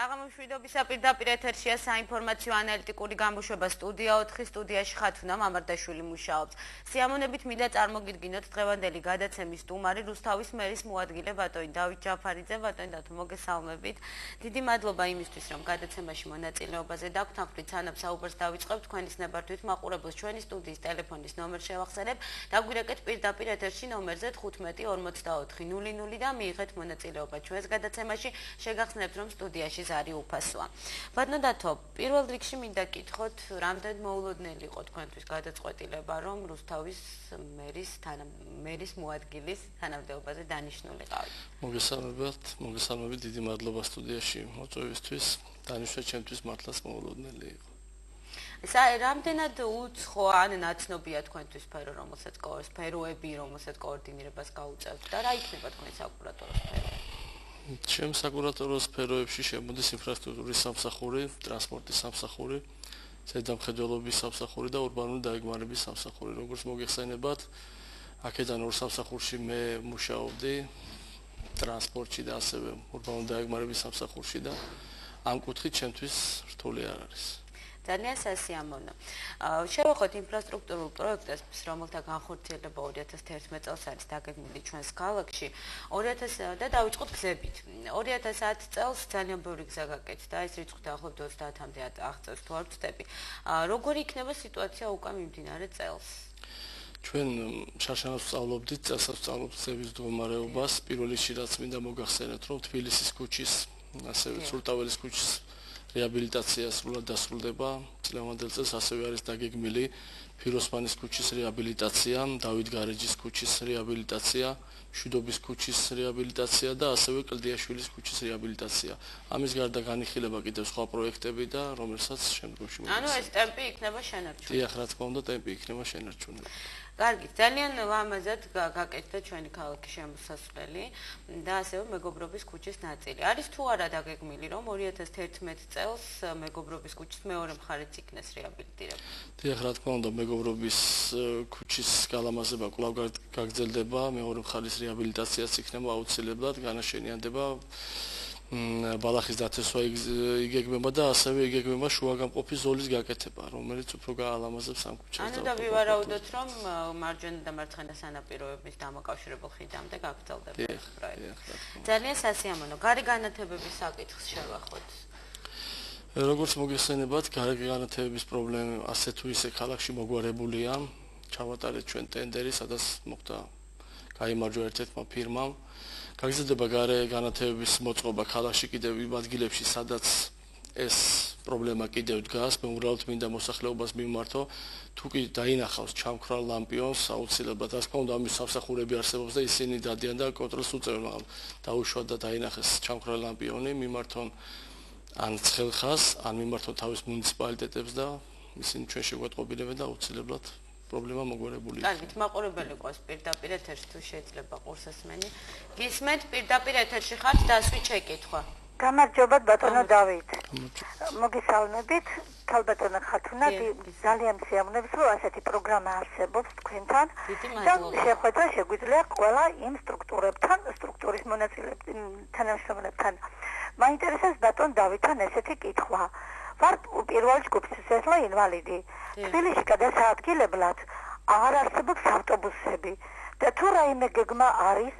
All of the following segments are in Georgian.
საღამოშვიდობისა პირდაპირ ეთერშია საინფორმაციო ანალიტიკური გამოშვება სტუდია 4 სტუდიაში ხათუნა მამარდაშვილი მუშაობს. სიამონებით მინდა წარმოგიდგინოთ დღევანდელი გადაცემის სტუმარი რუსთავის მერის მოადგილე ბატონი დავით ჯაფარიძე. ბატონი დავით, მოგესალმებით. დიდი მადლობა იმისთვის, რომ გადაცემაში მონაწილეობაზე დაგვთანხმდით, სანამ საუბარს დავიწყებთ. თქვენის ნებართვით მაყურებელს ჩვენი სტუდიის ტელეფონის ნომერი შევახსენებ. დაგვირეკეთ პირდაპირ ეთერში ნომერზე 15 44 00 და მიიღეთ მონაწილეობა ჩვენს გადაცემაში. შეგახსენებთ, რომ სტუდიაში ზარი უფასოა. ბატონო დათო, პირველ რიგში მინდა გითხოთ, რამდენად მოულოდნელი იყო თქვენთვის გადაწყვეტილება, რომ რუსთავის მერის მოადგილის თანამდებობაზე დანიშნულიყავით? მოგესალმებით, დიდი მადლობა სტუდიაში მოწვევისთვის. დანიშნა ჩემთვის მართლაც მოულოდნელი იყო. რამდენად უცხო ან ნაცნობია თქვენთვის სფეროები, რომელსაც კოორდინირებას გაუწევთ და რა იქნება თქვენი საკურატორო სფეროები? ჩემ საკურატორო სფეროებში შემოდის ინფრასტრუქტურის სამსახური, ტრანსპორტის სამსახური, ზედამხედველობის სამსახური და ურბანული დაეგმარების სამსახური. როგორც მოგეხსენებათ, აქედან ორ სამსახურში მე მუშაობდი, ტრანსპორტში და ასევე ურბანული დაეგმარების სამსახურში და ამ კუთხით ჩემთვის რთული არ არის. ძალიან სასიამოვნო. შევახოთ ინფრასტრუქტურულ პროექტებს, რომელთა განხორციელება 2011 წელს არის დაგეგმილი ჩვენს ქალაქში. და დავიწყოთ გზებით. 2010 წელს ძალიან ბევრი გზა გაკეთდა, ეს რიცხვი დაახლოებით 30-მდე აღწევს თუ არ ვცდები. როგორი იქნება სიტუაცია უკვე მიმდინარე წელს? ჩვენ შარშანას ვსწავლობდით წელსავსწავლობთ გზების მდგომარეობას. პირველ რიგში რაც მინდა მოგახსენოთ, რომ თბილისის ქუჩის, ასევე სრულტაველის ქუჩის რეაბილიტაცია სრულად დასრულდება. წლევანდელ წელს ასევე არის დაგეგმილი ფიროსმანის ქუჩის რეაბილიტაცია, დავით გარეჯის ქუჩის რეაბილიტაცია, მშვიდობის ქუჩის რეაბილიტაცია და ასევე კლდიაშვილის ქუჩის რეაბილიტაცია. ამის გარდა განიხილება კიდევ სხვა პროექტები და რომელსაც შემდგომში მოგვიყვება. ეს ტემპი იქნება შენარჩუნებული. დიახ, რა თქმა უნდა, ტემპი იქნება შენარჩუნებული. კარგი, ძალიან ლამაზად გაკეთდა ჩვენი ქალაქის შემოსასვლელი და ასევე მეგობრობის ქუჩის ნაწილი. არის თუ არა დაგეგმილი, რომ 2011 წელს მეგობრობის ქუჩის მეორე მხარეც იქნეს რეაბილიტირებული? დიახ, რა თქმა უნდა, მეგობრობის ქუჩის გალამაზება კვლავ გაგრძელდება, მეორე მხარის რეაბილიტაციაც იქნება აუცილებლად, განაშენიანდება ბალახის დათესვა იგეგმება და ასევე იგეგმება შუაგამყოფი ზოლის გაკეთება, რომელიც უფრო გაალამაზებს ამ ქუჩას. და ვივარაუდოთ, რომ მარჯვენა და მარცხენა სანაპიროების დამაკავშირებელ ხიდამდე გაგრძელდება ეს პროექტი. ძალიან სასიამოვნო. გარე განათებების საკითხს შევახოთ. როგორც მოგეხსენებათ, გარე განათებების პრობლემა ასე თუ ისე ქალაქში მოგვარებულია. ჩავატარეთ ჩვენ ტენდერი, სადაც მოხდა გაიმარჯვა ერთ-ერთმა ფირმამ. გაგრძელდება გარე განათებების მოწყობა ქალაქში კიდევ იმ ადგილებში, სადაც ეს პრობლემა კიდევ დგას. მე უბრალოდ მინდა მოსახლეობას მიმართო, თუ კი დაინახავს ჩამქრალ ლამპიონს, აუცილებლად რა თქმა უნდა ამის სამსახურები არსებობს და ისინი დადიან და კონტროლს უწევენ. დაუშვათ და დაინახეს ჩამქრალ ლამპიონი, მიმართონ ან ცხელხას, ან მიმართონ თავის მუნიციპალიტეტებს და ისინი ჩვენ შეგვატყობინებენ და აუცილებლად პრობლემა მოგვარებული. კარგით, მაყურებელი ყავს პირდაპირ ეთერში თუ შეიძლება ყურსასმენი. გისმენთ პირდაპირ ეთერში ხართ დასვით შეკითხვა. გამარჯობა ბატონო დავით. მოგესალმებით, ქალბატონო ხათუნა, ძალიან მსიამოვნებს, რომ ასეთი პროგრამა არსებობს თქვენთან და შეხვედრა შეგვიძლია ყველა იმ სტრუქტურის მონაწილეებთან, თანამშრომლებთან. მაინტერესებს ბატონ დავითთან ესეთი კითხვა. ვარ პირველ ჯგუფის სესლა ინვალიდი. თბილისში გადასაადგილებლად აღარ არსებობს ავტობუსები და თუ რაიმე გეგმა არის,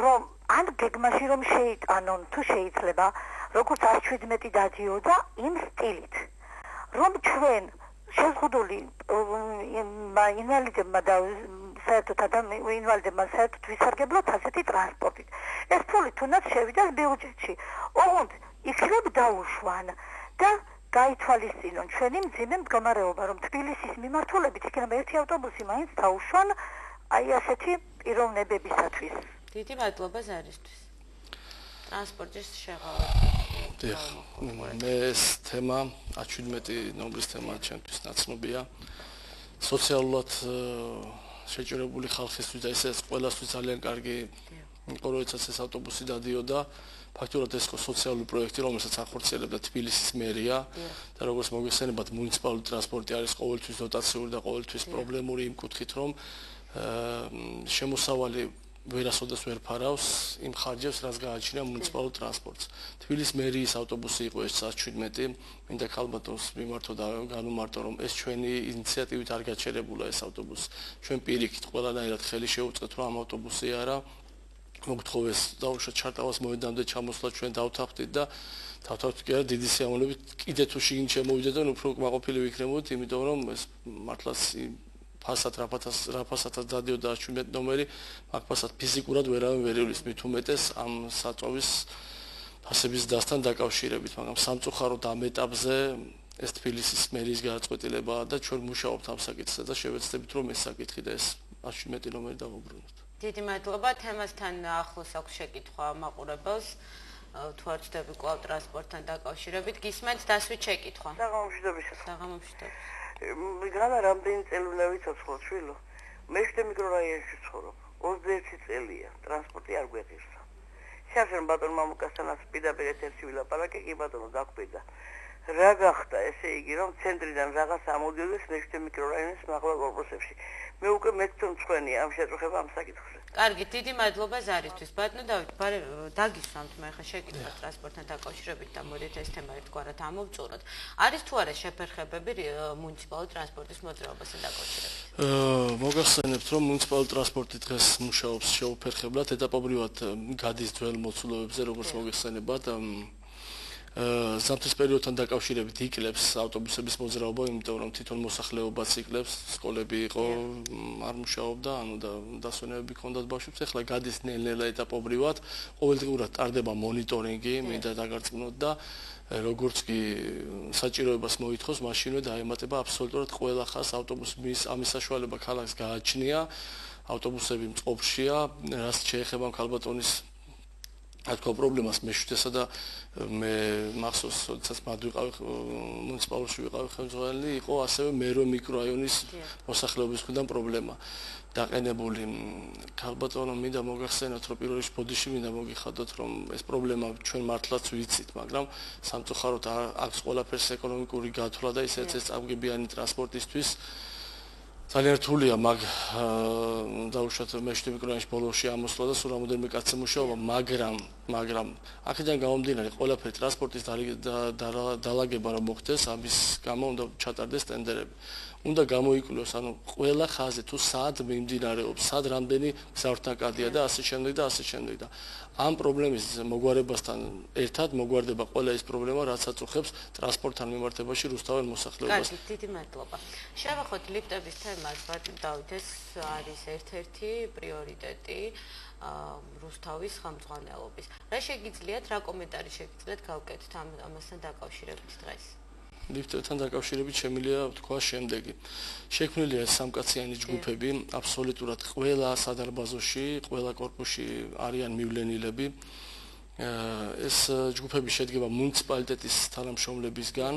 რომ ან გეგმაში რომ შეიტანონ, თუ შეიძლება, როგორც 117 დადიოდა იმ სტილით, რომ ჩვენ შეზღუდული ინვალიდებმა და საერთოდ ვისარგებლოთ ასეთი ტრანსპორტით. ეს ფული თუნდაც შევიდეს ბიუჯეტში. ოღონდ იქნებ დაუშვან და გაითვალისწინონ ჩვენი მძიმე მდგომარეობა, რომ თბილისის მიმართულებით იქნება ერთი ავტობუსი მაინც დაუშვან აი ასეთი პიროვნებებისათვის. დიდი მადლობა ზარისთვის. ტრანსპორტის შეღავად. მე ეს თემა 17 ნომრის თემა ჩემთვის ნაცნობია. სოციალურად შეჭრებული ხალხისთვის და ესეც ყველასთვის ძალიან კარგი იყო, როდესაც ეს ავტობუსი დადიოდა. ფაქტობრივად ეს სოციალური პროექტი, რომელსაც ახორციელებდა თბილისის მერია და როგორც მოგეხსენებათ, მუნიციპალური ტრანსპორტი არის ყოველთვის დოტაციური და ყოველთვის პრობლემური იმ კუთხით, რომ შემოსავალი ვერასოდეს ვერ ფარავს იმ ხარჯებს, რაც გააჩნია მუნიციპალურ ტრანსპორტს. თბილისის მერიის ავტობუსი იყო ეს 117, მინდა ქალბატონს მიმართო და განუმარტო, რომ ეს ჩვენი ინიციატივით არ გაჩერებულა ეს ავტობუსი. ჩვენ პირიქით ყველანაირად ხელი შევუწყეთ, რომ ამ ავტობუსი არა მოგთხოვეს დაუშვათ ჩარტავას მოედნამდე ჩამოსვლა ჩვენ დავთანხმდით და თავთავთ კი არა დიდი სიამოვნებით კიდე თუ შიგნით შემოვიდეთ და უფრო კმაყოფილი ვიქნებოდით, იმიტომ რომ ეს მართლაც ფასად რაფასათაც დადიოდა 17 ნომერი, მაგ ფასად ფიზიკურად ვერავინ ვერ ივლის, მით უმეტეს ამ საწვავის ფასების დასთან დაკავშირებით, მაგრამ სამწუხაროდ ამ ეტაპზე ეს თბილისის მერიის გადაწყვეტილებაა და ჩვენ მუშაობთ ამ საკითხზე და შევეცდებით რომ ეს საკითხი და ეს 17 ნომერი დავუბრუნოთ. დიდი მადლობა, თემასთან ახლოს აქვს შეკითხვა მაყურებელს. თუ არ ვწდები კვლავ ტრანსპორტთან დაკავშირებით, გისმენთ დასვით შეკითხვა. საღამომშვიდობის. მიგრანა რამდენი წელი უნდა ვიცოცხლო შვილო? მე შე მიკრორაიონში ვცხოვრობ. 21 წელია, ტრანსპორტი არ გვეღირსა. შეახშენ ბატონ მამუკასთანაც პირდაპირ ეთერში ვილაპარაკე, კი ბატონო დაგვიდა. რა გახდა ესე იგი რომ ცენტრიდან რაღაც ამოდიოდეს მე შე მიკრორაიონის მაღლა კორპუსებში. მე უკვე მეცნ მწვენია ამ შეწუხება ამ საკითხზე. კარგი, დიდი მადლობა ზარისთვის. ბატონო დავით, დაგისვამთ მე ხა შეკითხვა ტრანსპორტთან დაკავშირებით და მოდით ეს თემა ერთგვარად ამოვწუროთ. არის თუ არა შეფერხებები მუნიციპალური ტრანსპორტის მოძრაობასთან დაკავშირებით? მოგახსენებთ, რომ მუნიციპალური ტრანსპორტი დღეს მუშაობს შეუფერხებლად, ეტაპობრივად გადის ძველ მოცულობებზე, როგორც მოგეხსენებათ. ზამთრის პერიოდთან დაკავშირებით იკლებს ავტობუსების მოძრაობა, იმიტომ რომ თვითონ მოსახლეობაც იკლებს, სკოლები იყო, არ მუშაობდა, ანუ და დასვენებები ჰქონდათ ბავშვებს. ეხლა გადის ნელ-ნელა ეტაპობრივად, ყოველდღიურად ტარდება მონიტორინგი, მინდა დაგარწმუნოთ და როგორც კი საჭიროებას მოითხოვს, მაშინვე დაემატება აბსოლუტურად ყველა ხას ავტობუსის ამის საშუალება ქალაქს გააჩნია, ავტობუსები მწყობრშია, რაც შეეხება ქალბატონის ათქო პრობლემას მეშვიდესა და მე მახსოვს, როდესაც მათ ვიყავი მუნიციპალურში ვიყავი ხელმძღვანელი, იყო ასევე მერვე მიკრორაიონის მოსახლეობის მხრიდან პრობლემა დაყენებული. ქალბატონო, მინდა მოგახსენოთ, რომ პირველ რიგში ბოდიში მინდა მოგიხადოთ, რომ ეს პრობლემა ჩვენ მართლაც ვიცით, მაგრამ სამწუხაროდ აქვს ყველაფერს ეკონომიკური გათვლა და ისეც ეს წამგებიანი ტრანსპორტისთვის ძალიან რთულია მაგ დაუშვათ მე შე მიკრორაიონში ბოლოში ამოსვლა და სულ რამოდენიმე კაცი მუშაობა, მაგრამ აქედან გამომდინარე ყველაფერი ტრანსპორტის დალაგება რომ მოხდეს, ამის გამო უნდა ჩატარდეს ტენდერები. უნდა გამოიკვლიოს, ანუ ყველა ხაზი თუ სად მიმდინარეობს, სად რამდენი გზავრთნაკადია და ასე შემდეგ და ასე შემდეგ და ამ პრობლემის მოგვარებასთან ერთად მოგვარდება ყველა ის პრობლემა, რაც აწუხებს ტრანსპორტთან მიმართებაში რუსთაველ მოსახლეობას. კარგი, დიდი მადლობა. შევახოთ ლიფტების თემას, ბატონ დავით, ეს არის ერთ-ერთი პრიორიტეტი რუსთავის ხელმძღვანელობის. რა შეგიძლიათ, რა კომენტარი შეგიძლიათ გავუკეთოთ ამასთან დაკავშირებით დღეს? ლიფტებთან დაკავშირებით შემიძლია ვთქვა შემდეგი. შექმნილია სამკაციანი ჯგუფები, აბსოლუტურად ყველა სადარბაზოში, ყველა კორპუსში არიან მივლენილები. ეს ჯგუფები შედგება მუნიციპალიტეტის თანამშრომლებისგან,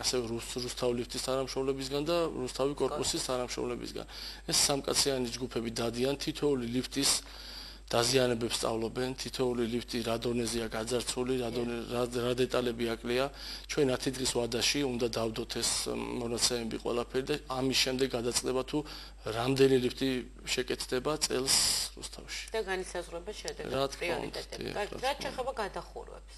ასევე რუსთავ ლიფტის თანამშრომლებისგან და რუსთავი კორპუსის თანამშრომლებისგან. ეს სამკაციანი ჯგუფები დადიან თითოეული ლიფტის დაზიანებებს სწავლობენ, თითოეული ლიფტი რა დონეზეა გაძარცვული, რა დეტალები აკლია. ჩვენ 10 დღის ვადაში უნდა დავდოთ ეს მონაცემები ყველაფერი და ამის შემდეგ გადაწყდება თუ რამდენი ლიფტი შეკეთდება წელს რუსთავში. და განისაზღვრება შედეგები, პრიორიტეტები. კარგი, რა შეეხება გადახურვებს?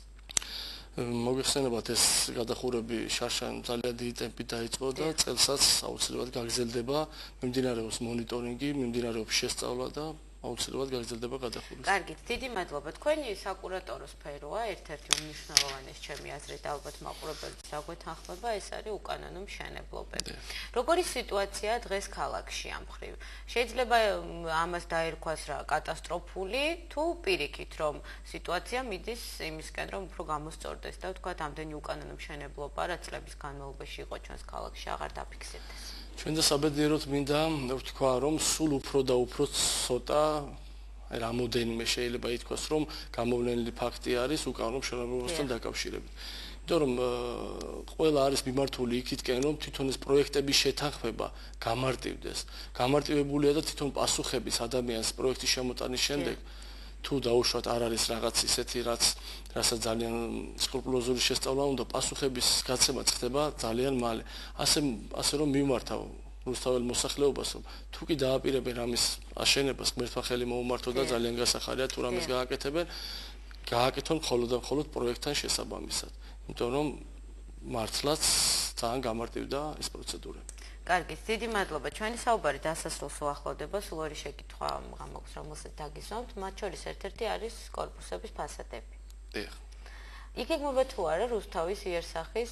მოგეხსენებათ ეს გადახურები შარშან ძალიან დიდი ტემპით დაიწყო და წელსაც აუცილებლად გაგრძელდება, მიმდინარეობს მონიტორინგი, მიმდინარეობს შესწავლა და აუცილებლად გაგრძელდება გადახურვა. კარგი, დიდი მადლობა. თქვენი საკურატორო სფეროა, ერთ-ერთი უმნიშვნელოვანესი ჩემი აზრით, ალბათ მაყურებელს დაგვეთანხმება, ეს არის უკანონო მშენებლობები. როგორი სიტუაცია დღეს ქალაქში ამ მხრივ? შეიძლება ამას დაერქვას რა კატასტროფული, თუ პირიქით, რომ სიტუაცია მიდის იმისკენ, რომ უფრო გამოსწორდეს და ვთქვათ, ამდენი უკანონო მშენებლობა, რაც წლების განმავლობაში იყო ჩვენს ქალაქში, აღარ დაფიქსირდეს. ჩვენ და საბედნიეროდ მინდა ვთქვა, რომ სულ უფრო და უფრო ცოტა რამოდენიმე შეიძლება ითქვას, რომ გამოვლენილი ფაქტი არის უკანონო მშენებლობასთან დაკავშირებით. იმიტომ რომ ყველა არის მიმართული იქითკენ, რომ თვითონ ეს პროექტების შეთანხმება გამარტივდეს. გამარტივებულია და თვითონ პასუხების ადამიანის პროექტის შემოტანის შემდეგ თუ დაუშვათ არ არის რაღაც ისეთი, რასაც ძალიან სკრუპულოზური შესწავლა უნდა, პასუხების გაცემა ხდება ძალიან მალე. ასე რომ მიმართავ რუსთაველ მოსახლეობას, რომ თუ კი დააპირებენ ამის აშენებას, ღმერთმა ხელი მოუმართო და ძალიან გასახარია თუ რამეს გააკეთებენ, გააკეთონ მხოლოდ და მხოლოდ პროექტთან შესაბამისად. იმიტომ რომ მართლაც ძალიან გამარტივდა ეს პროცედურები. კარგი, დიდი მადლობა. ჩვენი საუბარი დასასრულს უახლოვდება, სულ ორი შეკითხვა გამოგვს, რომელსაც დაგისვამთ, მათ შორის ერთ-ერთი არის კორპუსების ფასადები. დიახ. იგეგმება თუ არა რუსთავის იერსახის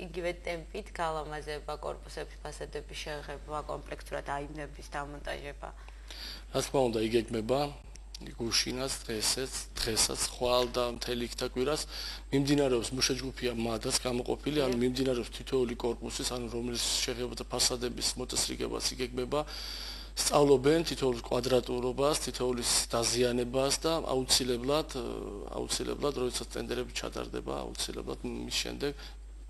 იგივე ტემპით გალამაზება, კორპუსების ფასადების შეღება, კომპლექსურად აივნების დამონტაჟება? რა თქმა უნდა, იგეგმება გუშინაც დღესაც ხვალ და მთელი იქთა კვირას მიმდინარეობს მუშაჯგუფია მადაც გამოყოფილი, ანუ მიმდინარეობს თითოეული კორპუსის, ანუ რომელიც შეღება და ფასადების მოწესრიგებას იგეგმება, სწავლობენ თითოეულ კვადრატურობას, თითოეულის დაზიანებას და აუცილებლად, როდესაც ტენდერები ჩატარდება, აუცილებლად მის შემდეგ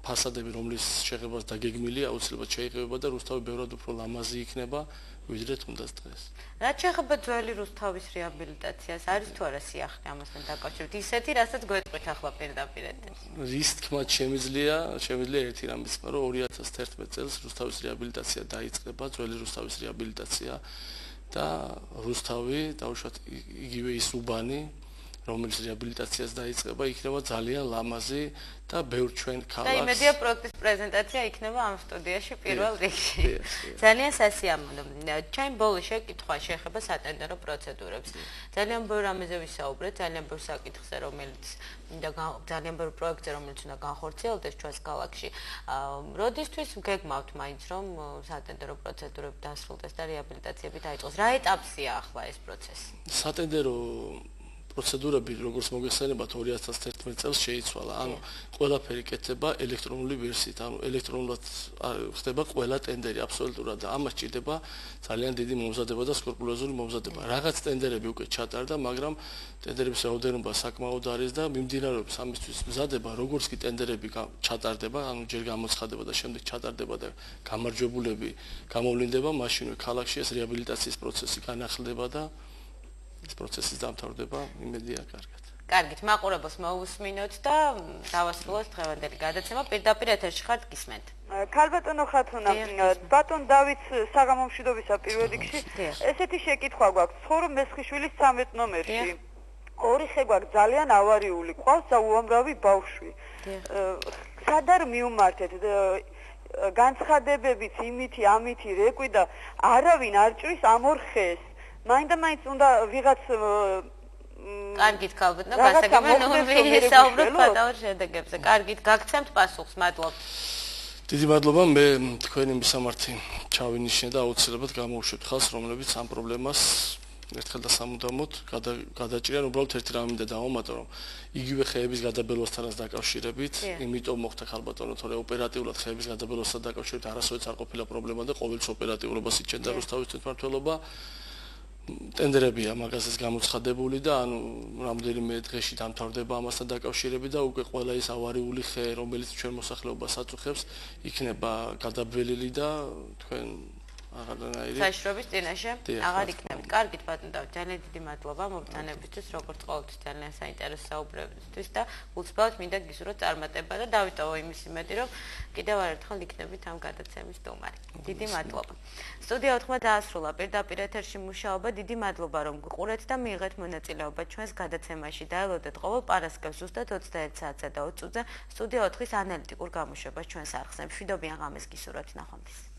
ფასადები, რომლის შეღებას დაგეგმილია, აუცილებლად შეიღება და რუსთავი ბევრად უფრო ლამაზი იქნება, ვიდრე თუნდაც დღეს. რაც შეეხება ძველი რუსთავის რეაბილიტაციას, არის თუ არა სიახლე ამასთან დაკავშირებით? ისეთი, რასაც გვეტყვით ახლა პირდაპირ ეთერში. რის თქმაც შემიძლია ერთი რამის, რომ 2011 წელს რუსთავის რეაბილიტაცია დაიწყება, ძველი რუსთავის რეაბილიტაცია და რუსთავი, დაუშვათ იგივე ის უბანი, რომელიც რეაბილიტაციას დაიწყება, იქნება ძალიან ლამაზი და ბევრ ჩვენ ქალაქს. და იმედია პროექტის პრეზენტაცია იქნება ამ სტუდიაში პირველ რიგში. ძალიან სასიამოვნო. ჩემი ბოლო შეკითხვა შეეხება სატენდერო პროცედურებს. ძალიან ბევრ რამეზე ვისაუბრეთ, ძალიან ბევრ საკითხზე, რომელიც ძალიან ბევრ პროექტზე, რომელიც უნდა განხორციელდეს ჩვენს ქალაქში. როდისთვის გეგმავთ მაინც, რომ სატენდერო პროცედურები დასრულდეს და რეაბილიტაციები დაიწყოს? რა ეტაპზეა ახლა ეს პროცესი? სატენდერო პროცედურები, როგორც მოგეხსენებათ, 2011 წელს შეიცვალა. ანუ ყველაფერი კეთდება ელექტრონული ვერსიით, ანუ ელექტრონულად ხდება ყველა ტენდერი აბსოლუტურად და ამას ჭირდება ძალიან დიდი მომზადება და სკრუპულოზური მომზადება. რაღაც ტენდერები უკვე ჩატარდა, მაგრამ ტენდერების რაოდენობა საკმაოდ არის და მიმდინარეობს ამისთვის მზადება, როგორც კი ტენდერები ჩატარდება, ანუ ჯერ გამოცხადება და შემდეგ ჩატარდება და გამარჯვებულები გამოვლინდება, მაშინვე ქალაქში ეს რეაბილიტაციის პროცესი განახლდება და ეს პროცესი დამთავრდება იმედია კარგად. კარგით, მაყურებელს მოусმინოთ და დავასრულოთ დღევანდელი გადაცემა. პირდაპირ ეთერში ხართ, გისმენთ. ქალბატონო ხათუნა, ბატონ დავით საღამო მშვიდობისა პირველ რიგში. ესეთი შეკითხვა გვაქვს. ცხოვრობ მესხიშვილის 13 ნომერში. ორი ხე გვაქვს ძალიან ავარიული, ყავს და უამრავი ბავშვი. სად არ მივმართეთ? განცხადებებიც იმითი, ამითი რეკვი და არავინ არ ჭრის ამ ორ ხეს. მაინდა-მაინც უნდა ვიღაც კარგით ქალბატონო, გასაგებია ვისაუბროთ ფატალურ შედეგებზე. კარგით, გაგცემთ პასუხს, მადლობთ. დიდი მადლობა, მე თქვენი მისამართი ჩავინიშნე და აუცილებლად გამოვუშვებთ ხალხს, რომლებიც ამ პრობლემას ერთხელ და სამუდამოდ გადაჭრიან. უბრალოდ ერთი რამე მინდა დავამატო, რომ იგივე ხეების გადაბელვასთანაც დაკავშირებით, იმიტომ მოხდა ქალბატონო, თორე ოპერატიულად ხეების გადაბელვასთან დაკავშირებით არასოდეს არ ყოფილა პრობლემა და ყოველთვის ოპერატიულობას იჩენდა რუსთავის თვითმმართველობა. ტენდერებია მაგასაც გამოცხადებული და ანუ რამდენიმე დღეში დამთავრდება ამასთან დაკავშირებით და უკვე ყველა ის ავარიული ხე, რომელიც ჩვენ მოსახლეობას აწუხებს, იქნება გადაბელილი და თქვენ აღარანაირი საშრობის წინაშე აღარ იქნებით. კარგით ბატონო, ძალიან დიდი მადლობა მობრძანებისთვის, როგორც ყოველთვის ძალიან საინტერესო საუბრებისთვის და უცბად მინდა გისურვოთ წარმატება და დავიტოვო იმის იმედი, რომ კიდევ ერთხელ იქნებით ამ გადაცემის სტუმარი. დიდი მადლობა. სტუდია 4-მა დაასრულა პირდაპირ ეთერში მუშაობა. დიდი მადლობა რომ გიყურეთ და მიიღეთ მონაწილეობა ჩვენს გადაცემაში. დაელოდეთ ყოველ პარასკევს ზუსტად 21 საათსა და 20 წუთზე სტუდია 4-ის ანალიტიკურ გამოშვებას ჩვენს არხზე. მშვიდობიან ღამეს გისურვებთ, ნახვამდის.